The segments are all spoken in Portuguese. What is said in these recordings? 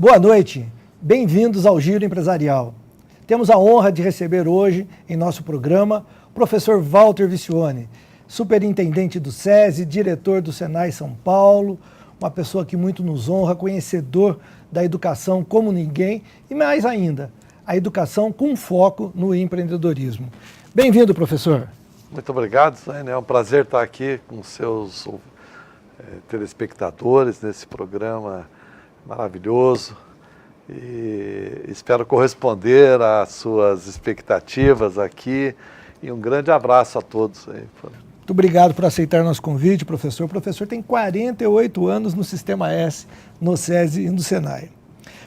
Boa noite, bem-vindos ao Giro Empresarial. Temos a honra de receber hoje, em nosso programa, o professor Walter Vicione, superintendente do SESI, diretor do Senai São Paulo, uma pessoa que muito nos honra, conhecedor da educação como ninguém e, mais ainda, a educação com foco no empreendedorismo. Bem-vindo, professor. Muito obrigado, é um prazer estar aqui com seus telespectadores nesse programa maravilhoso e espero corresponder às suas expectativas aqui e um grande abraço a todos. Muito obrigado por aceitar nosso convite, professor. O professor tem 48 anos no Sistema S, no SESI e no Senai.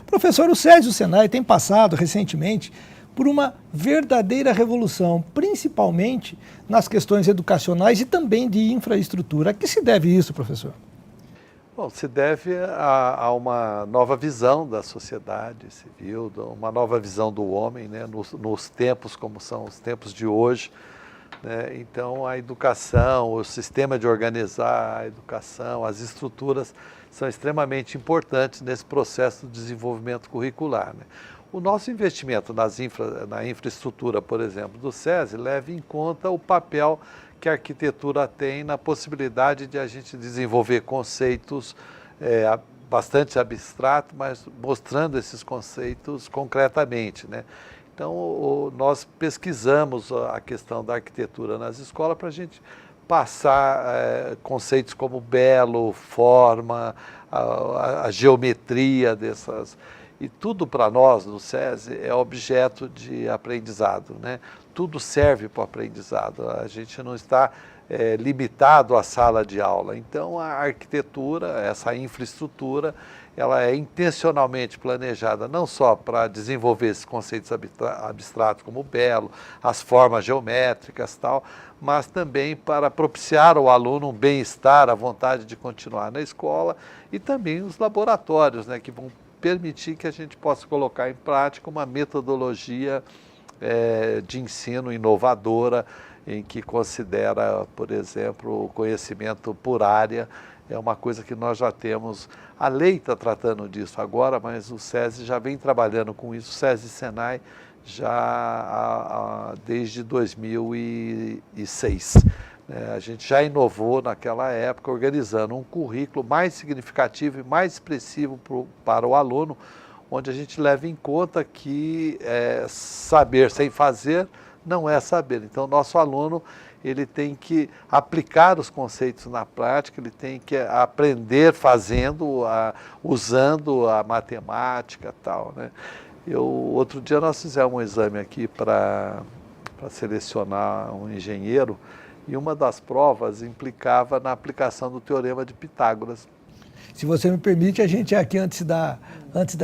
Professor, o SESI e o Senai têm passado recentemente por uma verdadeira revolução, principalmente nas questões educacionais e também de infraestrutura. A que se deve isso, professor? Bom, se deve a uma nova visão da sociedade civil, uma nova visão do homem, né, nos tempos como são os tempos de hoje. Né? Então, a educação, o sistema de organizar a educação, as estruturas são extremamente importantes nesse processo de desenvolvimento curricular. Né? O nosso investimento na infraestrutura, por exemplo, do SESI, leva em conta o papel que a arquitetura tem na possibilidade de a gente desenvolver conceitos bastante abstratos, mas mostrando esses conceitos concretamente, né? Então, nós pesquisamos a questão da arquitetura nas escolas para a gente passar conceitos como belo, forma, a geometria dessas. E tudo para nós, no SESI, é objeto de aprendizado, né? Tudo serve para o aprendizado. A gente não está limitado à sala de aula. Então, a arquitetura, essa infraestrutura, ela é intencionalmente planejada não só para desenvolver esses conceitos abstratos como o belo, as formas geométricas e tal, mas também para propiciar ao aluno um bem-estar, a vontade de continuar na escola e também os laboratórios, né, que vão permitir que a gente possa colocar em prática uma metodologia de ensino inovadora, em que considera, por exemplo, o conhecimento por área. É uma coisa que nós já temos, a lei está tratando disso agora, mas o SESI já vem trabalhando com isso, o SESI e Senai já desde 2006. A gente já inovou naquela época, organizando um currículo mais significativo e mais expressivo para o aluno, onde a gente leva em conta que saber sem fazer não é saber. Então, nosso aluno ele tem que aplicar os conceitos na prática, ele tem que aprender fazendo, usando a matemática e tal, né? Outro dia nós fizemos um exame aqui para selecionar um engenheiro, e uma das provas implicava na aplicação do Teorema de Pitágoras. Se você me permite, a gente aqui antes da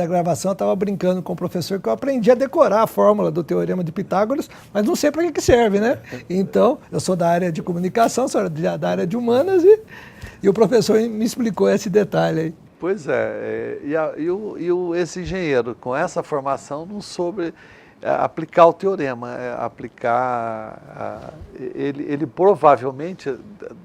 gravação estava brincando com o professor que eu aprendi a decorar a fórmula do Teorema de Pitágoras, mas não sei para que serve, né? Então, eu sou da área de comunicação, sou da área de humanas e o professor me explicou esse detalhe aí. Pois esse engenheiro com essa formação não soube aplicar o teorema, ele provavelmente,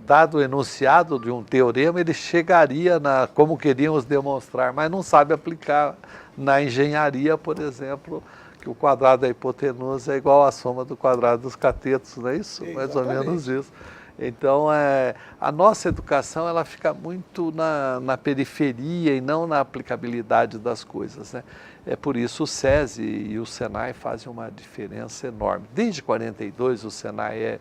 dado o enunciado de um teorema, ele chegaria como queríamos demonstrar, mas não sabe aplicar na engenharia, por exemplo, que o quadrado da hipotenusa é igual à soma do quadrado dos catetos, não é isso? Sim, mais ou menos isso. Então, a nossa educação ela fica muito na periferia e não na aplicabilidade das coisas, né? É por isso o SESI e o Senai fazem uma diferença enorme. Desde 42, o Senai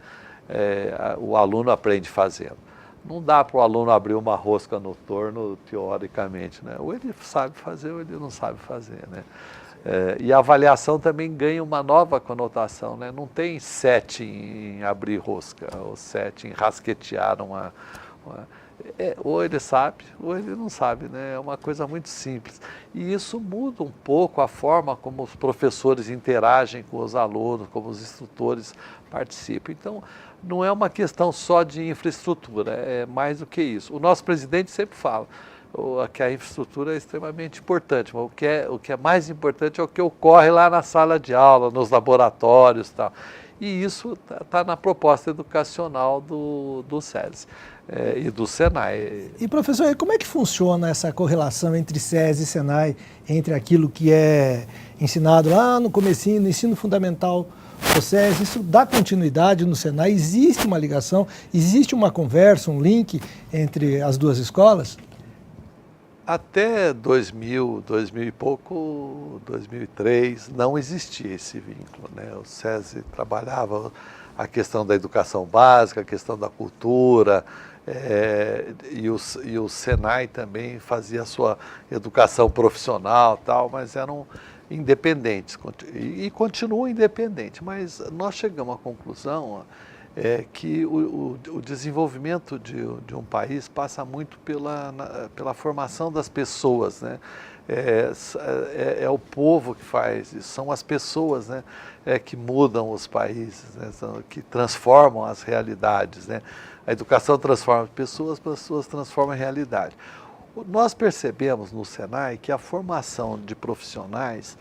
o aluno aprende fazendo. Não dá para o aluno abrir uma rosca no torno, teoricamente, né? Ou ele sabe fazer ou ele não sabe fazer, né? E a avaliação também ganha uma nova conotação, né? Não tem 7 em abrir rosca, ou 7 em rasquetear ou ele sabe, ou ele não sabe, né? É uma coisa muito simples. E isso muda um pouco a forma como os professores interagem com os alunos, como os instrutores participam. Então, não é uma questão só de infraestrutura, é mais do que isso. O nosso presidente sempre fala que a infraestrutura é extremamente importante, mas o que é mais importante é o que ocorre lá na sala de aula, nos laboratórios e tal. E isso está na proposta educacional do SESI e do SENAI. E professor, como é que funciona essa correlação entre SESI e SENAI, entre aquilo que é ensinado lá no comecinho, no ensino fundamental do SESI? Isso dá continuidade no SENAI? Existe uma ligação? Existe uma conversa, um link entre as duas escolas? Até 2000 e pouco, 2003, não existia esse vínculo, né? O SESI trabalhava a questão da educação básica, a questão da cultura, e o SENAI também fazia a sua educação profissional, tal, mas eram independentes e continuam independentes. Mas nós chegamos à conclusão que o desenvolvimento de um país passa muito pela formação das pessoas, né? É o povo que faz isso, são as pessoas, né, que mudam os países, né, que transformam as realidades, né? A educação transforma as pessoas transformam a realidade. Nós percebemos no SENAI que a formação de profissionais,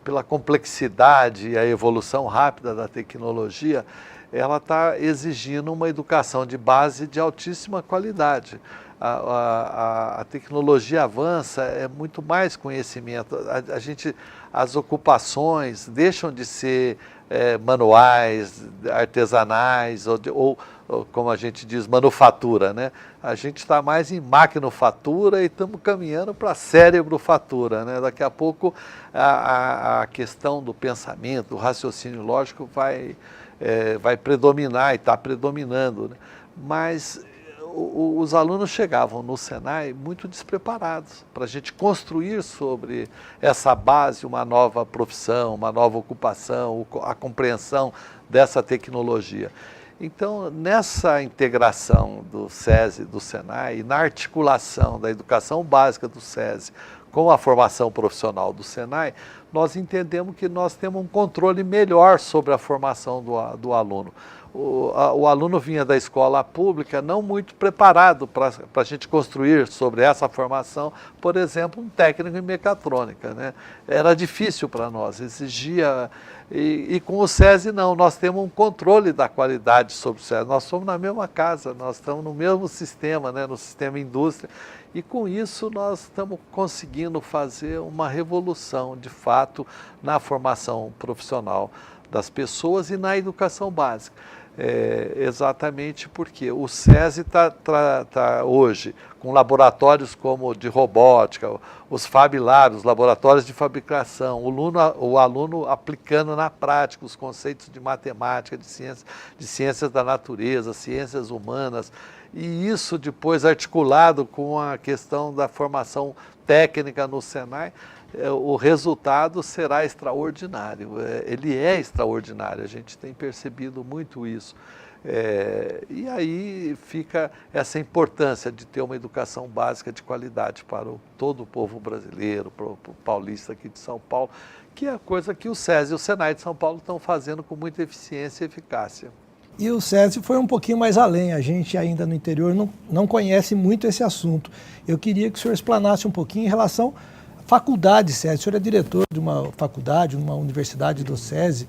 pela complexidade e a evolução rápida da tecnologia, ela está exigindo uma educação de base de altíssima qualidade. A tecnologia avança, é muito mais conhecimento. As ocupações deixam de ser manuais, artesanais, ou como a gente diz, manufatura, né? A gente está mais em maquinofatura e estamos caminhando para cérebrofatura, né? Daqui a pouco a questão do pensamento, do raciocínio lógico vai predominar e está predominando, né? Mas os alunos chegavam no SENAI muito despreparados para a gente construir sobre essa base uma nova profissão, uma nova ocupação, a compreensão dessa tecnologia. Então, nessa integração do SESI e do SENAI, e na articulação da educação básica do SESI com a formação profissional do SENAI, nós entendemos que nós temos um controle melhor sobre a formação do aluno. O aluno vinha da escola pública não muito preparado para a gente construir sobre essa formação, por exemplo, um técnico em mecatrônica, né? Era difícil para nós, exigia. E com o SESI não, nós temos um controle da qualidade sobre o SESI. Nós somos na mesma casa, nós estamos no mesmo sistema, né? No sistema indústria. E com isso nós estamos conseguindo fazer uma revolução, de fato, na formação profissional das pessoas e na educação básica. Exatamente porque o SESI está hoje com laboratórios como de robótica, os Fab Labs, os laboratórios de fabricação, o aluno aplicando na prática os conceitos de matemática, de ciências da natureza, ciências humanas, e isso depois articulado com a questão da formação técnica no SENAI, o resultado será extraordinário. Ele é extraordinário, a gente tem percebido muito isso. E aí fica essa importância de ter uma educação básica de qualidade para todo o povo brasileiro, para o paulista aqui de São Paulo, que é a coisa que o SESI e o SENAI de São Paulo estão fazendo com muita eficiência e eficácia. E o SESI foi um pouquinho mais além, a gente ainda no interior não conhece muito esse assunto. Eu queria que o senhor explanasse um pouquinho em relação faculdade SESI, o senhor é diretor de uma faculdade, uma universidade do SESI,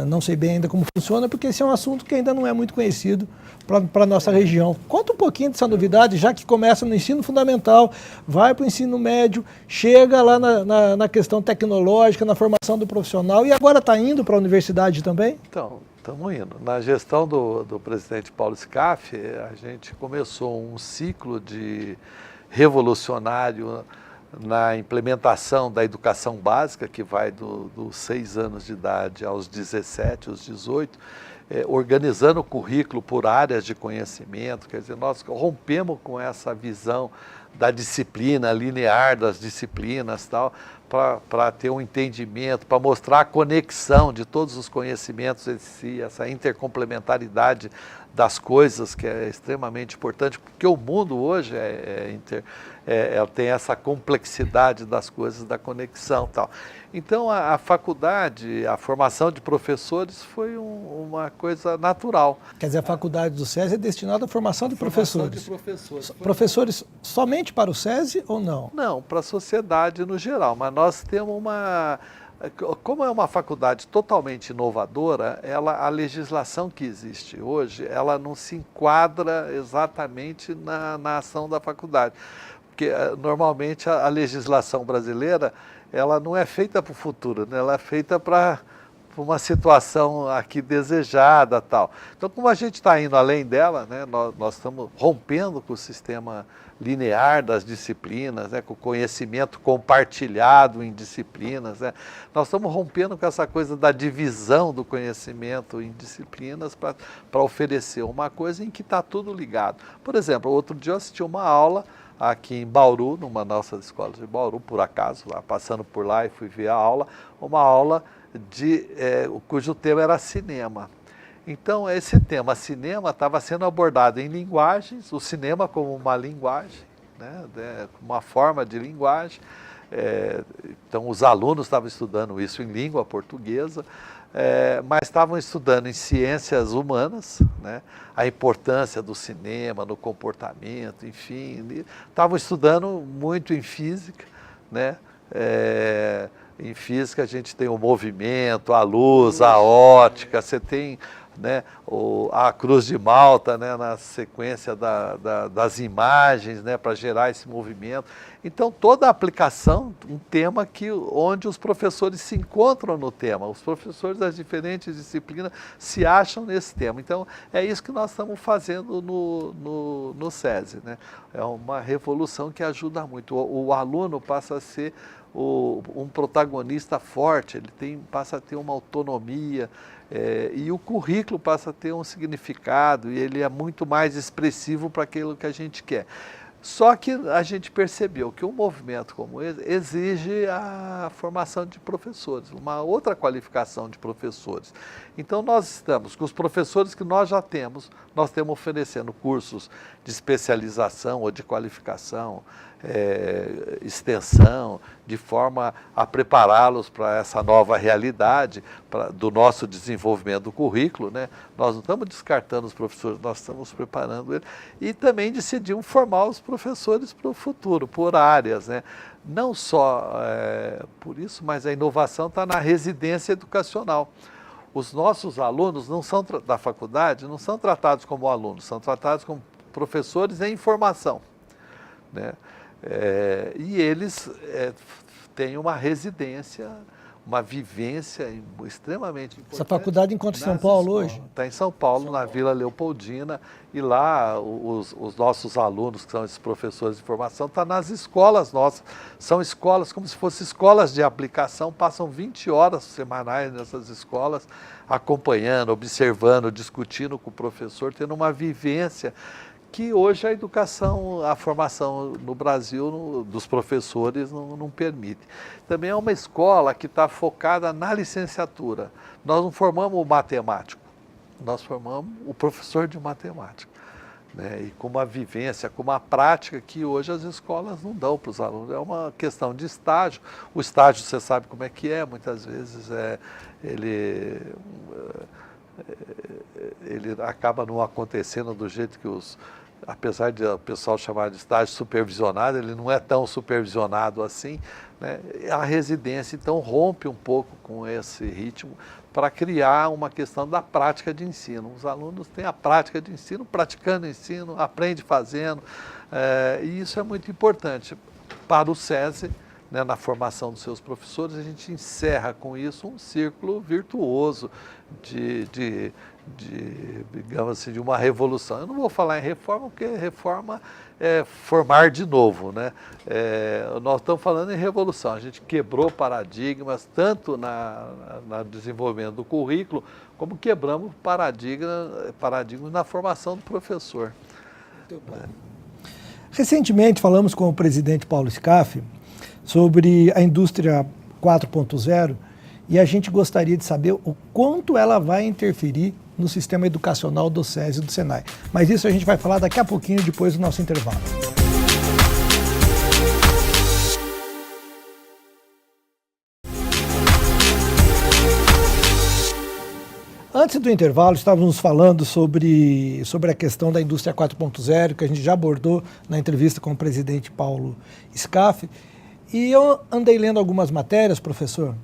não sei bem ainda como funciona, porque esse é um assunto que ainda não é muito conhecido para a nossa região. Conta um pouquinho dessa novidade, já que começa no ensino fundamental, vai para o ensino médio, chega lá na questão tecnológica, na formação do profissional, e agora está indo para a universidade também? Então, estamos indo. Na gestão do presidente Paulo Scaff, a gente começou um ciclo de revolucionário na implementação da educação básica, que vai dos 6 anos de idade aos 17, aos 18, organizando o currículo por áreas de conhecimento. Quer dizer, nós rompemos com essa visão da disciplina linear, das disciplinas, tal, para ter um entendimento, para mostrar a conexão de todos os conhecimentos em si, essa intercomplementaridade das coisas, que é extremamente importante, porque o mundo hoje tem essa complexidade das coisas, da conexão, tal. Então, a faculdade, a formação de professores foi uma coisa natural. Quer dizer, a faculdade do SESI é destinada à formação de professores. Professores somente para o SESI ou não? Não, para a sociedade no geral, mas nós temos Como é uma faculdade totalmente inovadora, a legislação que existe hoje, ela não se enquadra exatamente na ação da faculdade. Porque normalmente a legislação brasileira, ela não é feita para o futuro, né? Ela é feita para uma situação aqui desejada, tal. Então, como a gente está indo além dela, né, nós estamos rompendo com o sistema linear das disciplinas, né, com o conhecimento compartilhado em disciplinas, né, nós estamos rompendo com essa coisa da divisão do conhecimento em disciplinas para oferecer uma coisa em que está tudo ligado. Por exemplo, outro dia eu assisti uma aula aqui em Bauru, numa nossa escola de Bauru, por acaso, passando por lá e fui ver a aula, uma aula cujo tema era cinema. Então, esse tema cinema estava sendo abordado em linguagens, o cinema como uma linguagem, né, uma forma de linguagem. Então, os alunos estavam estudando isso em língua portuguesa, mas estavam estudando em ciências humanas, né, a importância do cinema no comportamento, enfim. Estavam estudando muito em física, né, em física a gente tem o movimento, a luz, a ótica, você tem, né, a cruz de Malta, né, na sequência das imagens, né, para gerar esse movimento. Então toda a aplicação, um tema onde os professores se encontram no tema, os professores das diferentes disciplinas se acham nesse tema. Então é isso que nós estamos fazendo no SESI, né? É uma revolução que ajuda muito. O aluno passa a ser um protagonista forte, ele passa a ter uma autonomia, e o currículo passa a ter um significado, e ele é muito mais expressivo para aquilo que a gente quer. Só que a gente percebeu que um movimento como esse exige a formação de professores, uma outra qualificação de professores. Então nós estamos, com os professores que nós já temos, nós estamos oferecendo cursos de especialização ou de qualificação, extensão, de forma a prepará-los para essa nova realidade do nosso desenvolvimento do currículo, né? Nós não estamos descartando os professores, nós estamos preparando eles. E também decidimos formar os professores para o futuro, por áreas, né? Não só por isso, mas a inovação está na residência educacional. Os nossos alunos da faculdade não são tratados como alunos, são tratados como professores em formação, né? E eles têm uma residência, uma vivência extremamente importante. Essa faculdade encontra em São Paulo hoje? Está em São Paulo, na Vila Leopoldina, e lá os nossos alunos, que são esses professores de formação, estão nas escolas nossas. São escolas como se fossem escolas de aplicação, passam 20 horas semanais nessas escolas, acompanhando, observando, discutindo com o professor, tendo uma vivência que hoje a educação, a formação no Brasil dos professores não permite. Também é uma escola que está focada na licenciatura. Nós não formamos o matemático, nós formamos o professor de matemática, né? E com uma vivência, com uma prática que hoje as escolas não dão para os alunos. É uma questão de estágio. O estágio, você sabe como é que é, muitas vezes ele acaba não acontecendo do jeito que apesar de o pessoal chamar de estágio supervisionado, ele não é tão supervisionado assim, né? A residência, então, rompe um pouco com esse ritmo para criar uma questão da prática de ensino. Os alunos têm a prática de ensino, praticando ensino, aprende fazendo, e isso é muito importante para o SESI, né, na formação dos seus professores. A gente encerra com isso um círculo virtuoso digamos assim, de uma revolução. Eu não vou falar em reforma, porque reforma é formar de novo, né? Nós estamos falando em revolução. A gente quebrou paradigmas, tanto no desenvolvimento do currículo, como quebramos paradigmas na formação do professor. Recentemente falamos com o presidente Paulo Scaff sobre a indústria 4.0, e a gente gostaria de saber o quanto ela vai interferir no sistema educacional do SESI e do Senai. Mas isso a gente vai falar daqui a pouquinho, depois do nosso intervalo. Antes do intervalo, estávamos falando sobre a questão da indústria 4.0, que a gente já abordou na entrevista com o presidente Paulo Scaff. E eu andei lendo algumas matérias, professor,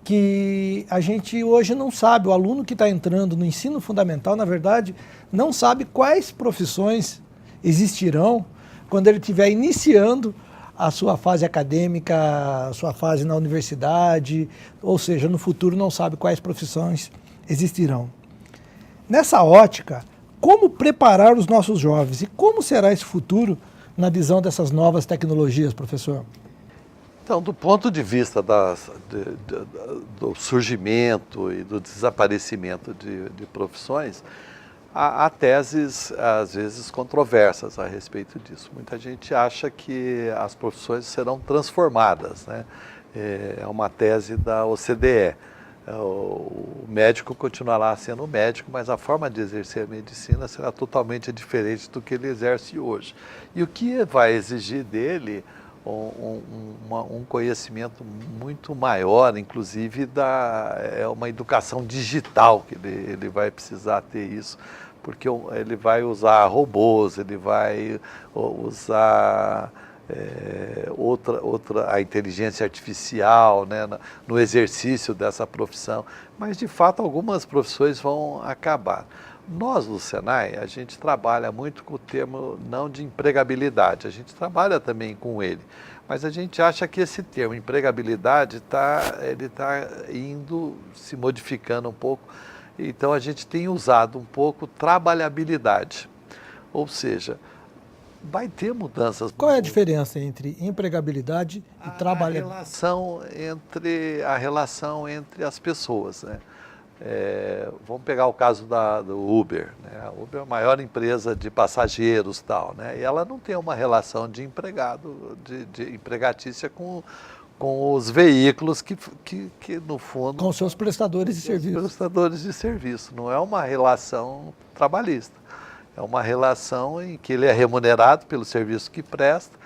que a gente hoje não sabe, o aluno que está entrando no ensino fundamental, na verdade, não sabe quais profissões existirão quando ele estiver iniciando a sua fase acadêmica, a sua fase na universidade, ou seja, no futuro não sabe quais profissões existirão. Nessa ótica, como preparar os nossos jovens e como será esse futuro na visão dessas novas tecnologias, professor? Então, do ponto de vista do surgimento e do desaparecimento de profissões, há teses, às vezes, controversas a respeito disso. Muita gente acha que as profissões serão transformadas, né? É uma tese da OCDE. O médico continuará sendo médico, mas a forma de exercer a medicina será totalmente diferente do que ele exerce hoje. E o que vai exigir dele um conhecimento muito maior, inclusive uma educação digital, que ele vai precisar ter isso, porque ele vai usar robôs, ele vai usar a inteligência artificial, né, no exercício dessa profissão, mas de fato algumas profissões vão acabar. Nós, no Senai, a gente trabalha muito com o termo não de empregabilidade, a gente trabalha também com ele, mas a gente acha que esse termo empregabilidade ele está se modificando um pouco, então a gente tem usado um pouco trabalhabilidade, ou seja, vai ter mudanças. Qual é a diferença entre empregabilidade e trabalhabilidade? A relação entre as pessoas, né? Vamos pegar o caso do Uber, né? A Uber é a maior empresa de passageiros, tal, né? E ela não tem uma relação de empregado, de empregatícia com os veículos que no fundo... Com seus prestadores de serviço. Prestadores de serviço, não é uma relação trabalhista. É uma relação em que ele é remunerado pelo serviço que presta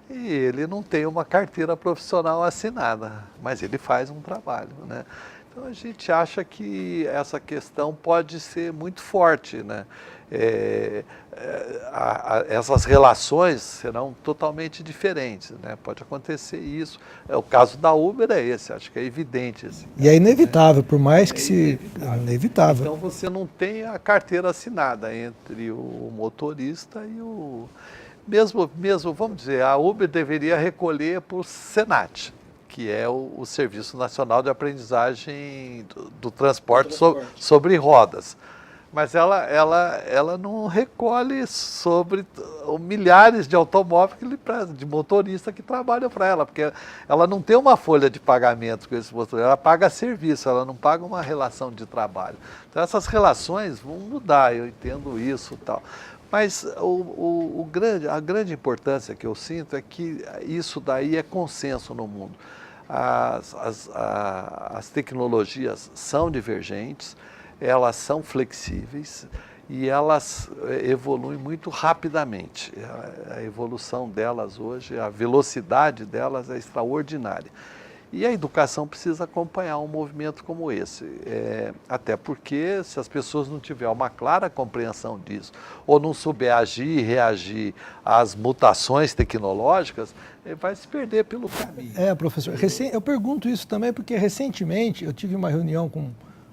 e ele não tem uma carteira profissional assinada, mas ele faz um trabalho, né? Então a gente acha que essa questão pode ser muito forte, né? Essas relações serão totalmente diferentes, né? Pode acontecer isso. O caso da Uber é esse, acho que é evidente. Assim, e é inevitável, por mais que inevitável. Então você não tem a carteira assinada entre o motorista e o... Mesmo, vamos dizer, a Uber deveria recolher para o Senat, que é o Serviço Nacional de Aprendizagem do Transporte sobre rodas. Mas ela não recolhe sobre milhares de automóveis que ele presta, de motorista que trabalham para ela, porque ela não tem uma folha de pagamento com esse motorista, ela paga serviço, ela não paga uma relação de trabalho. Então essas relações vão mudar, eu entendo isso e tal. Mas a grande importância que eu sinto é que isso daí é consenso no mundo. As tecnologias são divergentes, elas são flexíveis e elas evoluem muito rapidamente. A evolução delas hoje, a velocidade delas é extraordinária. E a educação precisa acompanhar um movimento como esse, até porque se as pessoas não tiverem uma clara compreensão disso, ou não souber agir e reagir às mutações tecnológicas, vai se perder pelo caminho. Professor, eu pergunto isso também porque recentemente eu tive uma reunião com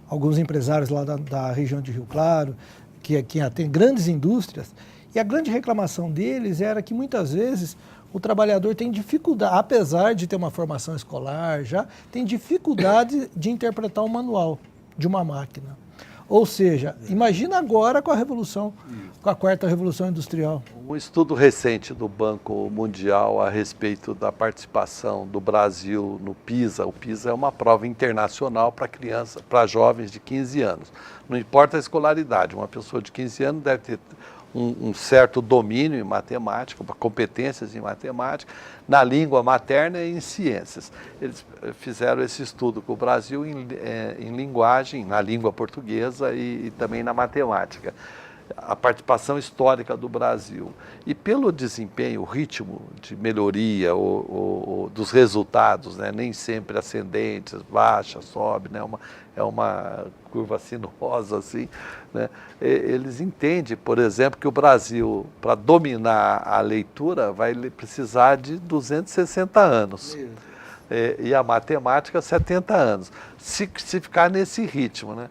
alguns empresários lá da região de Rio Claro, que tem grandes indústrias, e a grande reclamação deles era que muitas vezes o trabalhador tem dificuldade, apesar de ter uma formação escolar já, tem dificuldade de interpretar o manual de uma máquina. Ou seja, imagina agora com a revolução, com a quarta revolução industrial. Um estudo recente do Banco Mundial a respeito da participação do Brasil no PISA. O PISA é uma prova internacional para jovens de 15 anos. Não importa a escolaridade, uma pessoa de 15 anos deve ter um certo domínio em matemática, competências em matemática, na língua materna e em ciências. Eles fizeram esse estudo com o Brasil em linguagem, na língua portuguesa e também na matemática. A participação histórica do Brasil. E pelo desempenho, o ritmo de melhoria dos resultados, né, nem sempre ascendentes, baixa, sobe, né, é uma curva sinuosa, assim, né, eles entendem, por exemplo, que o Brasil, para dominar a leitura, vai precisar de 260 anos. e a matemática 70 anos. Se ficar nesse ritmo, né?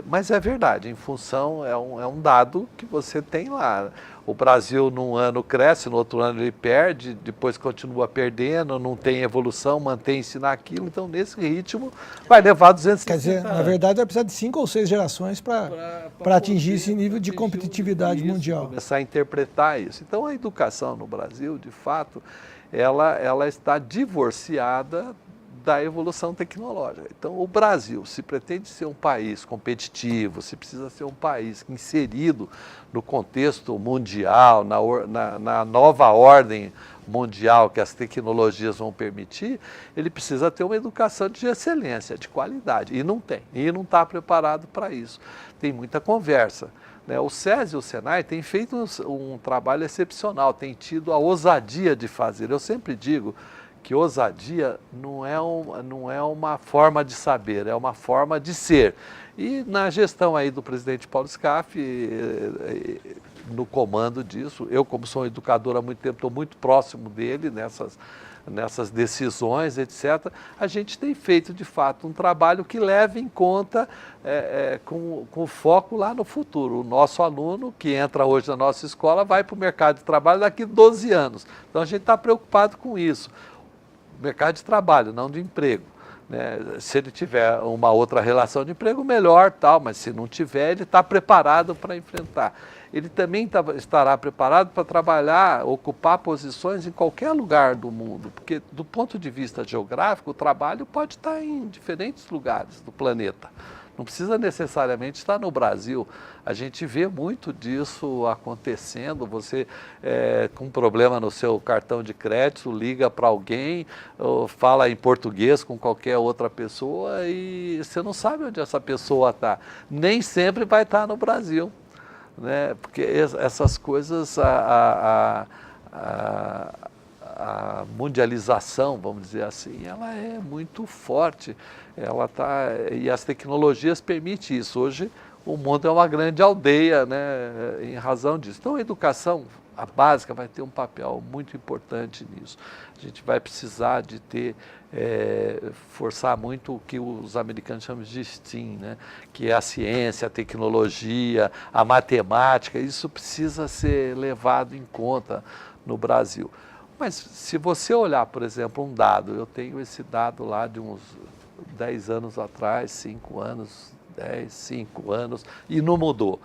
Mas é verdade, em função, é um dado que você tem lá. O Brasil num ano cresce, no outro ano ele perde, depois continua perdendo, não tem evolução, mantém-se naquilo, então nesse ritmo vai levar 250 Quer dizer, anos. na verdade vai precisar de 5 ou 6 gerações para atingir esse nível de competitividade mundial. Começar a interpretar isso. Então a educação no Brasil, de fato, ela está divorciada da evolução tecnológica. Então, o Brasil, se pretende ser um país competitivo, se precisa ser um país inserido no contexto mundial, na nova ordem mundial que as tecnologias vão permitir, ele precisa ter uma educação de excelência, de qualidade, e não tem, e não está preparado para isso. Tem muita conversa. O SESI e o Senai têm feito um trabalho excepcional, têm tido a ousadia de fazer. Eu sempre digo que ousadia não é uma forma de saber, é uma forma de ser. E na gestão aí do presidente Paulo Scaff, no comando disso, eu como sou um educador há muito tempo, estou muito próximo dele nessas decisões, etc., a gente tem feito, de fato, um trabalho que leva em conta, com foco lá no futuro. O nosso aluno, que entra hoje na nossa escola, vai para o mercado de trabalho daqui a 12 anos. Então, a gente está preocupado com isso. Mercado de trabalho, não de emprego. Né? Se ele tiver uma outra relação de emprego, melhor, tal, mas se não tiver, ele está preparado para enfrentar. Ele também estará preparado para trabalhar, ocupar posições em qualquer lugar do mundo, porque do ponto de vista geográfico, o trabalho pode estar em diferentes lugares do planeta. Não precisa necessariamente estar no Brasil. A gente vê muito disso acontecendo. Você, com um problema no seu cartão de crédito, liga para alguém, ou fala em português com qualquer outra pessoa e você não sabe onde essa pessoa está. Nem sempre vai estar no Brasil, né? Porque essas coisas, a mundialização, vamos dizer assim, ela é muito forte. E as tecnologias permitem isso. Hoje o mundo é uma grande aldeia, né, em razão disso. Então a educação, a básica, vai ter um papel muito importante nisso. A gente vai precisar de forçar muito o que os americanos chamam de STEAM, né, que é a ciência, a tecnologia, a matemática. Isso precisa ser levado em conta no Brasil. Mas se você olhar, por exemplo, um dado, eu tenho esse dado lá de uns 10 anos atrás, 5 anos, 5 anos, e não mudou.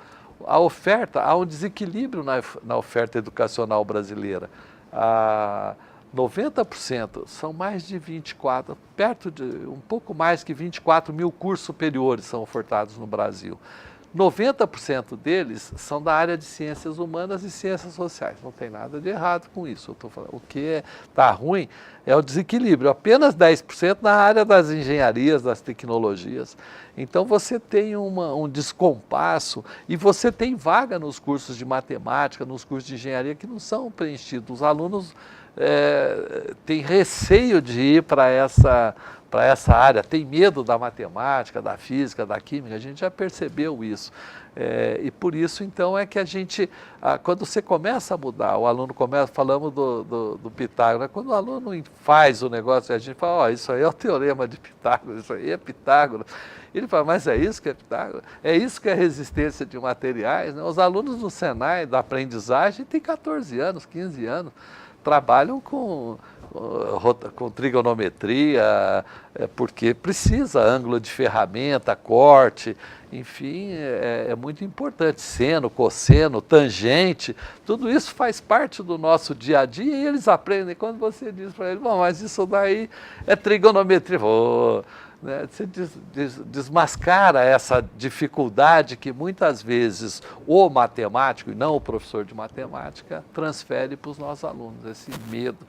A oferta, há um desequilíbrio na oferta educacional brasileira. 90% são mais de 24, um pouco mais que 24 mil cursos superiores são ofertados no Brasil. 90% deles são da área de ciências humanas e ciências sociais. Não tem nada de errado com isso. Eu estou falando, o que está ruim é o desequilíbrio. Apenas 10% na área das engenharias, das tecnologias. Então você tem um descompasso e você tem vaga nos cursos de matemática, nos cursos de engenharia que não são preenchidos. Os alunos têm receio de ir para essa área, tem medo da matemática, da física, da química, a gente já percebeu isso. E por isso, então, é que a gente, quando você começa a mudar, o aluno começa, falamos do Pitágoras, quando o aluno faz o negócio, a gente fala, isso aí é o teorema de Pitágoras, isso aí é Pitágoras. Ele fala, mas é isso que é Pitágoras? É isso que é resistência de materiais? Né? Os alunos do Senai, da aprendizagem, têm 14 anos, 15 anos, trabalham com trigonometria, porque precisa ângulo de ferramenta, corte, enfim, é muito importante. Seno, cosseno, tangente, tudo isso faz parte do nosso dia a dia e eles aprendem. Quando você diz para eles, bom, mas isso daí é trigonometria, né? Você desmascara essa dificuldade que muitas vezes o matemático, e não o professor de matemática, transfere para os nossos alunos, esse medo.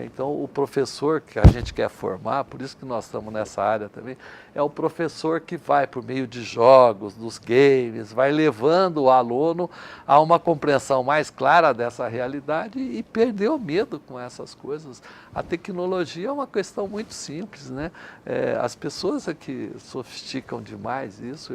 Então, o professor que a gente quer formar, por isso que nós estamos nessa área também, é o professor que vai, por meio de jogos, dos games, vai levando o aluno a uma compreensão mais clara dessa realidade e perder o medo com essas coisas. A tecnologia é uma questão muito simples, né? As pessoas é que sofisticam demais isso.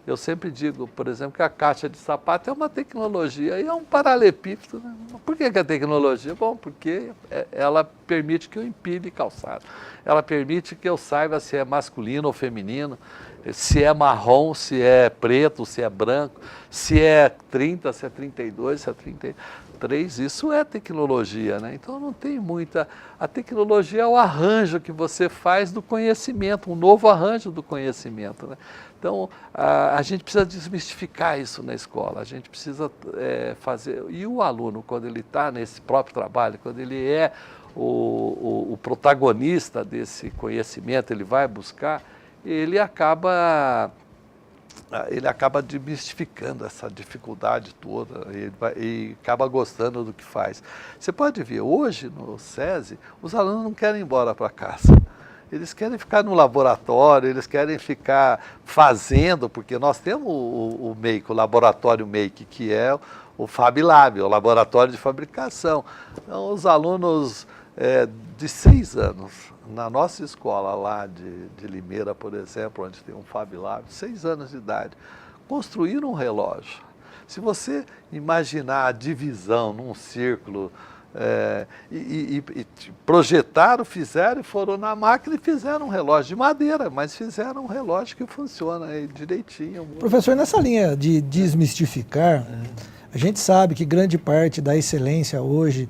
Eu sempre digo, por exemplo, que a caixa de sapato é uma tecnologia e é um paralelepípedo. Né? Por que é tecnologia? Bom, porque ela permite que eu empilhe calçado. Ela permite que eu saiba se é masculino ou feminino, se é marrom, se é preto, se é branco, se é 30, se é 32, se é 33. Isso é tecnologia, né? Então não tem muita... A tecnologia é o arranjo que você faz do conhecimento, um novo arranjo do conhecimento, né? Então, a gente precisa desmistificar isso na escola, a gente precisa fazer... E o aluno, quando ele está nesse próprio trabalho, quando ele é o protagonista desse conhecimento, ele vai buscar, ele acaba desmistificando essa dificuldade toda e acaba gostando do que faz. Você pode ver, hoje no SESI, os alunos não querem ir embora para casa. Eles querem ficar no laboratório, eles querem ficar fazendo, porque nós temos o MAKE, o laboratório MAKE, que é o Fab Lab, o laboratório de fabricação. Então, os alunos de 6 anos, na nossa escola lá de Limeira, por exemplo, onde tem um Fab Lab, 6 anos de idade, construíram um relógio. Se você imaginar a divisão num círculo, e projetaram, fizeram e foram na máquina e fizeram um relógio de madeira, mas fizeram um relógio que funciona direitinho. Professor, nessa linha de desmistificar, a gente sabe que grande parte da excelência hoje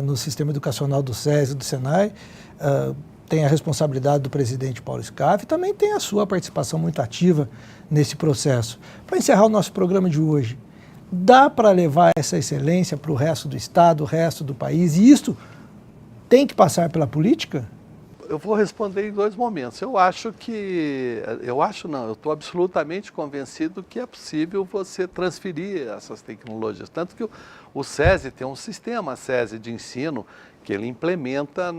no sistema educacional do SESI e do SENAI tem a responsabilidade do presidente Paulo Scaff e também tem a sua participação muito ativa nesse processo. Para encerrar o nosso programa de hoje, dá para levar essa excelência para o resto do Estado, o resto do país, e isso tem que passar pela política? Eu vou responder em 2 momentos. Eu estou absolutamente convencido que é possível você transferir essas tecnologias. Tanto que o SESI tem um sistema SESI de ensino que ele implementa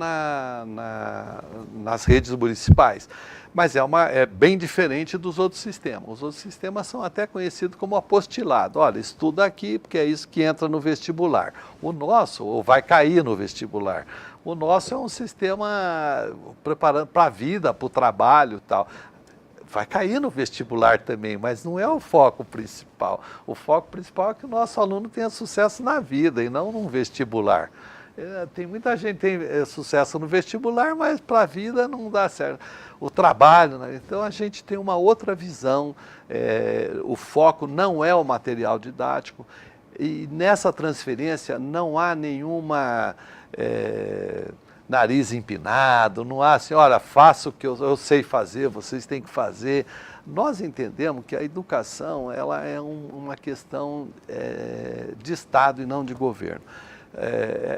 nas redes municipais. Mas é bem diferente dos outros sistemas. Os outros sistemas são até conhecidos como apostilado. Olha, estuda aqui porque é isso que entra no vestibular. O nosso, ou vai cair no vestibular. O nosso é um sistema preparando para a vida, para o trabalho e tal. Vai cair no vestibular também, mas não é o foco principal. O foco principal é que o nosso aluno tenha sucesso na vida e não num vestibular. Tem muita gente que tem sucesso no vestibular, mas para a vida não dá certo. O trabalho, né? Então a gente tem uma outra visão, o foco não é o material didático, e nessa transferência não há nenhuma nariz empinado, não há assim, olha, faça o que eu sei fazer, vocês têm que fazer. Nós entendemos que a educação ela é uma questão de Estado e não de governo.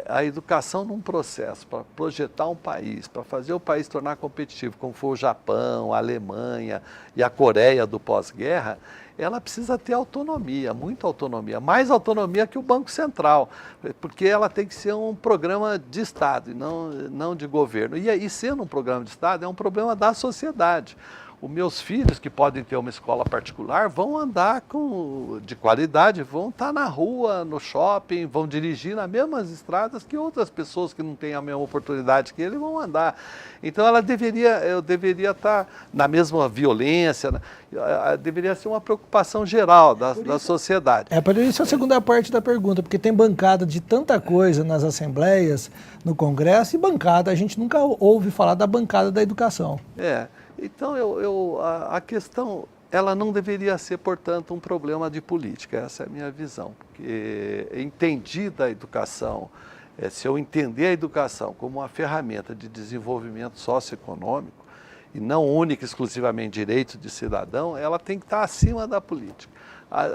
A educação num processo para projetar um país, para fazer o país tornar competitivo, como foi o Japão, a Alemanha e a Coreia do pós-guerra, ela precisa ter autonomia, muita autonomia, mais autonomia que o Banco Central, porque ela tem que ser um programa de Estado e não de governo. E sendo um programa de Estado, é um problema da sociedade. Os meus filhos, que podem ter uma escola particular, vão andar de qualidade, vão estar na rua, no shopping, vão dirigir nas mesmas estradas que outras pessoas que não têm a mesma oportunidade que ele vão andar. Então eu deveria estar na mesma violência, deveria ser uma preocupação geral da sociedade. Por isso a segunda parte da pergunta, porque tem bancada de tanta coisa nas assembleias, no Congresso, e bancada, a gente nunca ouve falar da bancada da educação. Então, a questão, ela não deveria ser, portanto, um problema de política, essa é a minha visão, porque entendida a educação, se eu entender a educação como uma ferramenta de desenvolvimento socioeconômico, e não única, exclusivamente direito de cidadão, ela tem que estar acima da política.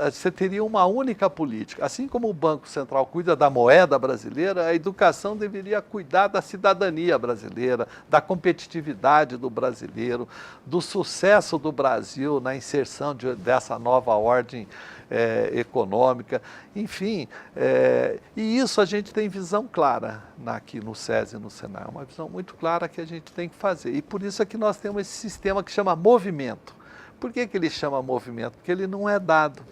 Você teria uma única política. Assim como o Banco Central cuida da moeda brasileira, a educação deveria cuidar da cidadania brasileira, da competitividade do brasileiro, do sucesso do Brasil na inserção dessa nova ordem econômica, enfim. E isso a gente tem visão clara aqui no SESI e no SENAI, uma visão muito clara que a gente tem que fazer. E por isso é que nós temos esse sistema que chama movimento. Por que ele chama movimento? Porque ele não é dado,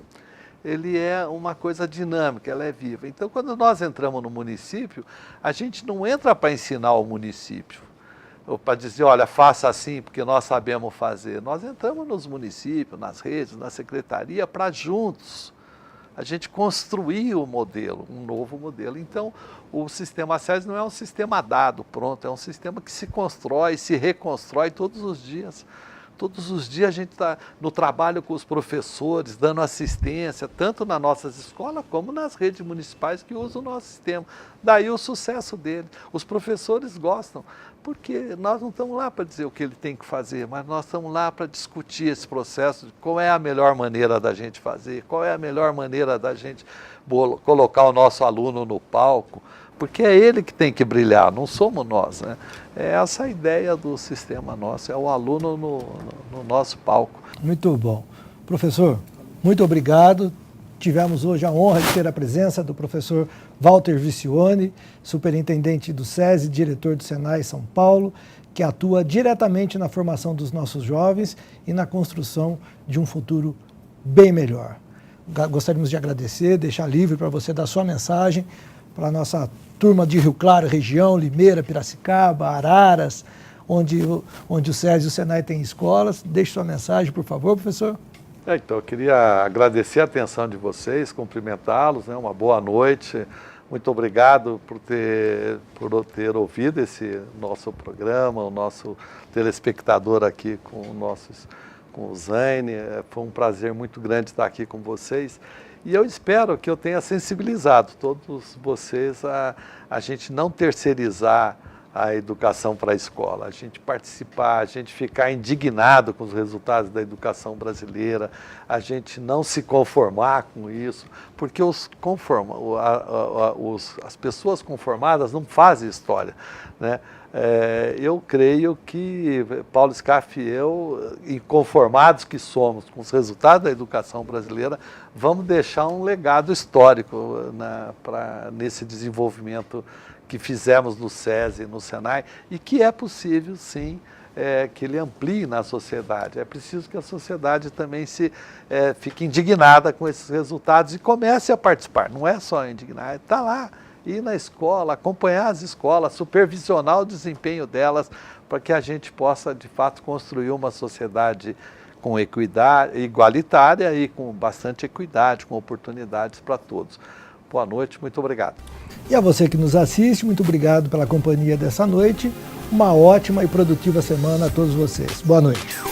ele é uma coisa dinâmica, ela é viva. Então, quando nós entramos no município, a gente não entra para ensinar o município, ou para dizer, olha, faça assim, porque nós sabemos fazer. Nós entramos nos municípios, nas redes, na secretaria, para juntos a gente construir o modelo, um novo modelo. Então, o sistema SESI não é um sistema dado, pronto, é um sistema que se constrói, se reconstrói todos os dias. Todos os dias a gente está no trabalho com os professores, dando assistência, tanto nas nossas escolas como nas redes municipais que usam o nosso sistema. Daí o sucesso dele. Os professores gostam, porque nós não estamos lá para dizer o que ele tem que fazer, mas nós estamos lá para discutir esse processo, de qual é a melhor maneira da gente fazer, qual é a melhor maneira da gente colocar o nosso aluno no palco, porque é ele que tem que brilhar, não somos nós, né? É essa a ideia do sistema nosso, é o aluno no nosso palco. Muito bom. Professor, muito obrigado. Tivemos hoje a honra de ter a presença do professor Walter Vicione, superintendente do SESI, diretor do Senai São Paulo, que atua diretamente na formação dos nossos jovens e na construção de um futuro bem melhor. Gostaríamos de agradecer, deixar livre para você dar sua mensagem para a nossa turma de Rio Claro, região, Limeira, Piracicaba, Araras, onde o SESI e o Senai têm escolas. Deixe sua mensagem, por favor, professor. Então, eu queria agradecer a atenção de vocês, cumprimentá-los, né? Uma boa noite. Muito obrigado por ter ouvido esse nosso programa, o nosso telespectador aqui com o Zaine. Foi um prazer muito grande estar aqui com vocês. E eu espero que eu tenha sensibilizado todos vocês a gente não terceirizar a educação para a escola, a gente participar, a gente ficar indignado com os resultados da educação brasileira, a gente não se conformar com isso, porque as pessoas conformadas não fazem história, né? Eu creio que Paulo Scaff e eu, inconformados que somos com os resultados da educação brasileira, vamos deixar um legado histórico nesse desenvolvimento que fizemos no SESI e no Senai, e que é possível, sim, que ele amplie na sociedade. É preciso que a sociedade também fique indignada com esses resultados e comece a participar. Não é só indignar, está lá, ir na escola, acompanhar as escolas, supervisionar o desempenho delas, para que a gente possa, de fato, construir uma sociedade com equidade, igualitária e com bastante equidade, com oportunidades para todos. Boa noite, muito obrigado. E a você que nos assiste, muito obrigado pela companhia dessa noite. Uma ótima e produtiva semana a todos vocês. Boa noite.